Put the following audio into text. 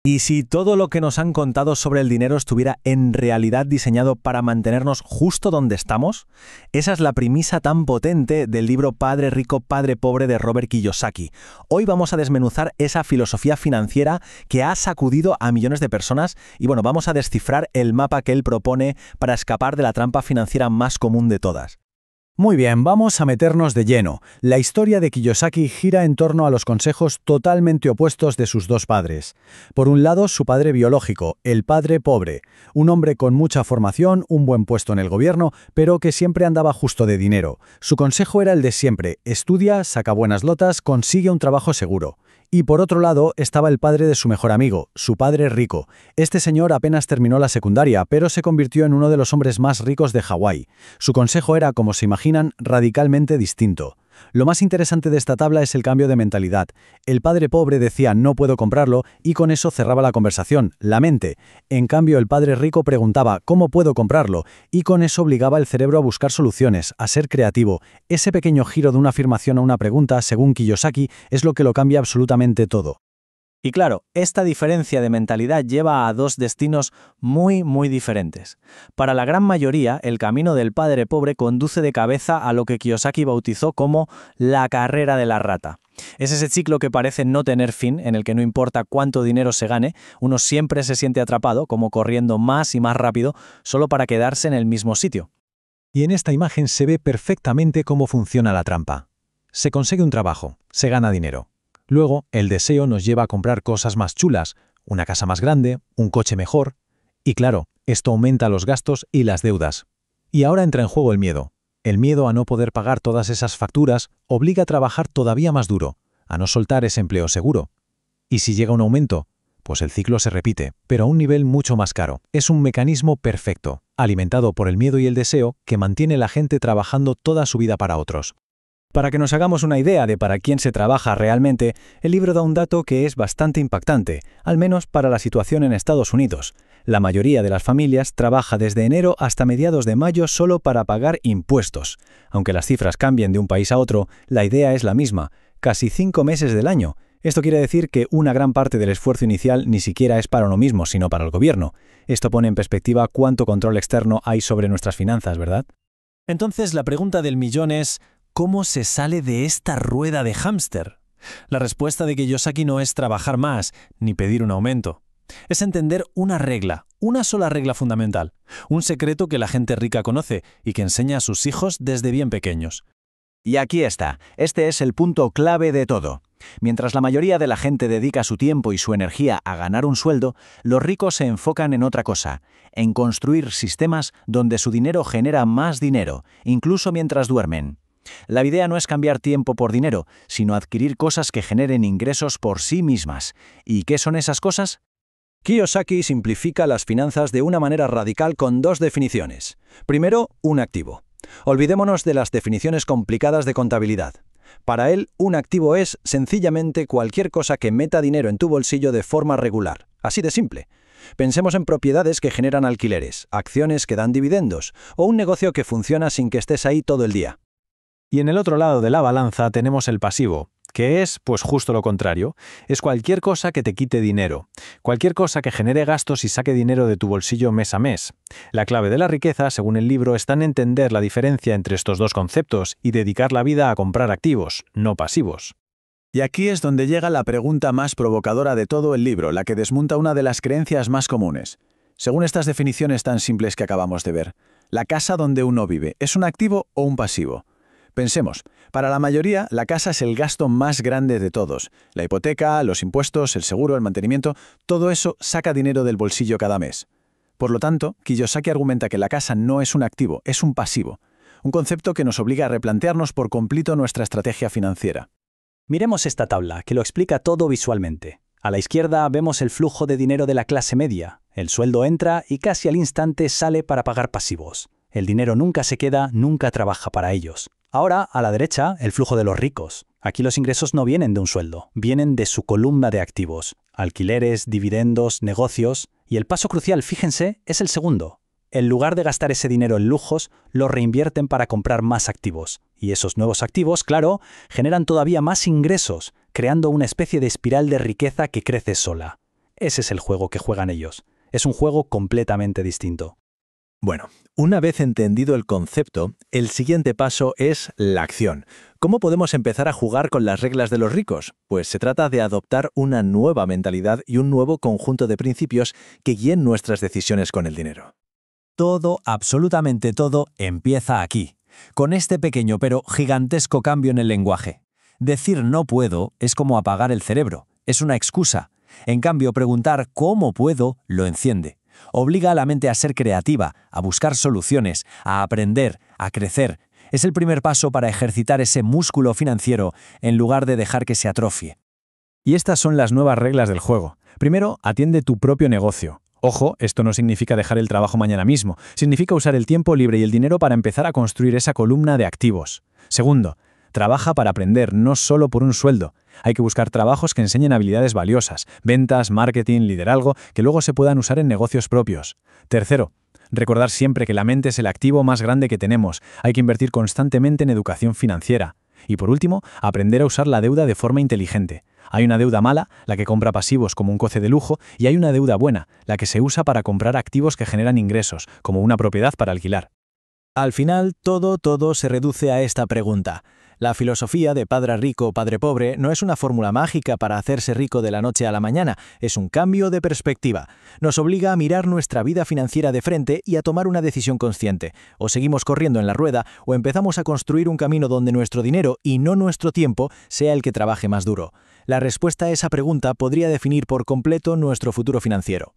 ¿Y si todo lo que nos han contado sobre el dinero estuviera en realidad diseñado para mantenernos justo donde estamos? Esa es la premisa tan potente del libro Padre Rico, Padre Pobre de Robert Kiyosaki. Hoy vamos a desmenuzar esa filosofía financiera que ha sacudido a millones de personas y vamos a descifrar el mapa que él propone para escapar de la trampa financiera más común de todas. Muy bien, vamos a meternos de lleno. La historia de Kiyosaki gira en torno a los consejos totalmente opuestos de sus dos padres. Por un lado, su padre biológico, el padre pobre, un hombre con mucha formación, un buen puesto en el gobierno, pero que siempre andaba justo de dinero. Su consejo era el de siempre: estudia, saca buenas notas, consigue un trabajo seguro. Y por otro lado estaba el padre de su mejor amigo, su padre rico. Este señor apenas terminó la secundaria, pero se convirtió en uno de los hombres más ricos de Hawái. Su consejo era, como se imaginan, radicalmente distinto. Lo más interesante de esta tabla es el cambio de mentalidad. El padre pobre decía no puedo comprarlo y con eso cerraba la conversación, la mente. En cambio, el padre rico preguntaba ¿cómo puedo comprarlo? Y con eso obligaba el cerebro a buscar soluciones, a ser creativo. Ese pequeño giro de una afirmación a una pregunta, según Kiyosaki, es lo que lo cambia absolutamente todo. Y claro, esta diferencia de mentalidad lleva a dos destinos muy diferentes. Para la gran mayoría, el camino del padre pobre conduce de cabeza a lo que Kiyosaki bautizó como la carrera de la rata. Es ese ciclo que parece no tener fin, en el que no importa cuánto dinero se gane, uno siempre se siente atrapado, como corriendo más y más rápido, solo para quedarse en el mismo sitio. Y en esta imagen se ve perfectamente cómo funciona la trampa. Se consigue un trabajo, se gana dinero. Luego, el deseo nos lleva a comprar cosas más chulas, una casa más grande, un coche mejor. Y claro, esto aumenta los gastos y las deudas. Y ahora entra en juego el miedo. El miedo a no poder pagar todas esas facturas obliga a trabajar todavía más duro, a no soltar ese empleo seguro. Y si llega un aumento, pues el ciclo se repite, pero a un nivel mucho más caro. Es un mecanismo perfecto, alimentado por el miedo y el deseo, que mantiene a la gente trabajando toda su vida para otros. Para que nos hagamos una idea de para quién se trabaja realmente, el libro da un dato que es bastante impactante, al menos para la situación en Estados Unidos. La mayoría de las familias trabaja desde enero hasta mediados de mayo solo para pagar impuestos. Aunque las cifras cambien de un país a otro, la idea es la misma, casi 5 meses del año. Esto quiere decir que una gran parte del esfuerzo inicial ni siquiera es para uno mismo, sino para el gobierno. Esto pone en perspectiva cuánto control externo hay sobre nuestras finanzas, ¿verdad? Entonces la pregunta del millón es: ¿cómo se sale de esta rueda de hámster? La respuesta de Kiyosaki no es trabajar más, ni pedir un aumento. Es entender una regla, una sola regla fundamental, un secreto que la gente rica conoce y que enseña a sus hijos desde bien pequeños. Y aquí está, este es el punto clave de todo. Mientras la mayoría de la gente dedica su tiempo y su energía a ganar un sueldo, los ricos se enfocan en otra cosa, en construir sistemas donde su dinero genera más dinero, incluso mientras duermen. La idea no es cambiar tiempo por dinero, sino adquirir cosas que generen ingresos por sí mismas. ¿Y qué son esas cosas? Kiyosaki simplifica las finanzas de una manera radical con dos definiciones. Primero, un activo. Olvidémonos de las definiciones complicadas de contabilidad. Para él, un activo es sencillamente cualquier cosa que meta dinero en tu bolsillo de forma regular. Así de simple. Pensemos en propiedades que generan alquileres, acciones que dan dividendos, o un negocio que funciona sin que estés ahí todo el día. Y en el otro lado de la balanza tenemos el pasivo, que es, pues justo lo contrario, es cualquier cosa que te quite dinero, cualquier cosa que genere gastos y saque dinero de tu bolsillo mes a mes. La clave de la riqueza, según el libro, está en entender la diferencia entre estos dos conceptos y dedicar la vida a comprar activos, no pasivos. Y aquí es donde llega la pregunta más provocadora de todo el libro, la que desmonta una de las creencias más comunes. Según estas definiciones tan simples que acabamos de ver, ¿la casa donde uno vive es un activo o un pasivo? Pensemos, para la mayoría, la casa es el gasto más grande de todos. La hipoteca, los impuestos, el seguro, el mantenimiento, todo eso saca dinero del bolsillo cada mes. Por lo tanto, Kiyosaki argumenta que la casa no es un activo, es un pasivo. Un concepto que nos obliga a replantearnos por completo nuestra estrategia financiera. Miremos esta tabla, que lo explica todo visualmente. A la izquierda vemos el flujo de dinero de la clase media. El sueldo entra y casi al instante sale para pagar pasivos. El dinero nunca se queda, nunca trabaja para ellos. Ahora, a la derecha, el flujo de los ricos. Aquí los ingresos no vienen de un sueldo, vienen de su columna de activos. Alquileres, dividendos, negocios. Y el paso crucial, fíjense, es el segundo. En lugar de gastar ese dinero en lujos, lo reinvierten para comprar más activos. Y esos nuevos activos, claro, generan todavía más ingresos, creando una especie de espiral de riqueza que crece sola. Ese es el juego que juegan ellos. Es un juego completamente distinto. Bueno, una vez entendido el concepto, el siguiente paso es la acción. ¿Cómo podemos empezar a jugar con las reglas de los ricos? Pues se trata de adoptar una nueva mentalidad y un nuevo conjunto de principios que guíen nuestras decisiones con el dinero. Todo, absolutamente todo, empieza aquí, con este pequeño pero gigantesco cambio en el lenguaje. Decir no puedo es como apagar el cerebro, es una excusa. En cambio, preguntar ¿cómo puedo? Lo enciende. Obliga a la mente a ser creativa, a buscar soluciones, a aprender, a crecer. Es el primer paso para ejercitar ese músculo financiero en lugar de dejar que se atrofie. Y estas son las nuevas reglas del juego. Primero, atiende tu propio negocio. Ojo, esto no significa dejar el trabajo mañana mismo. Significa usar el tiempo libre y el dinero para empezar a construir esa columna de activos. Segundo, trabaja para aprender, no solo por un sueldo. Hay que buscar trabajos que enseñen habilidades valiosas, ventas, marketing, liderazgo, que luego se puedan usar en negocios propios. Tercero, recordar siempre que la mente es el activo más grande que tenemos. Hay que invertir constantemente en educación financiera. Y por último, aprender a usar la deuda de forma inteligente. Hay una deuda mala, la que compra pasivos como un coche de lujo, y hay una deuda buena, la que se usa para comprar activos que generan ingresos, como una propiedad para alquilar. Al final, todo se reduce a esta pregunta. La filosofía de padre rico, padre pobre no es una fórmula mágica para hacerse rico de la noche a la mañana, es un cambio de perspectiva. Nos obliga a mirar nuestra vida financiera de frente y a tomar una decisión consciente. O seguimos corriendo en la rueda o empezamos a construir un camino donde nuestro dinero y no nuestro tiempo sea el que trabaje más duro. La respuesta a esa pregunta podría definir por completo nuestro futuro financiero.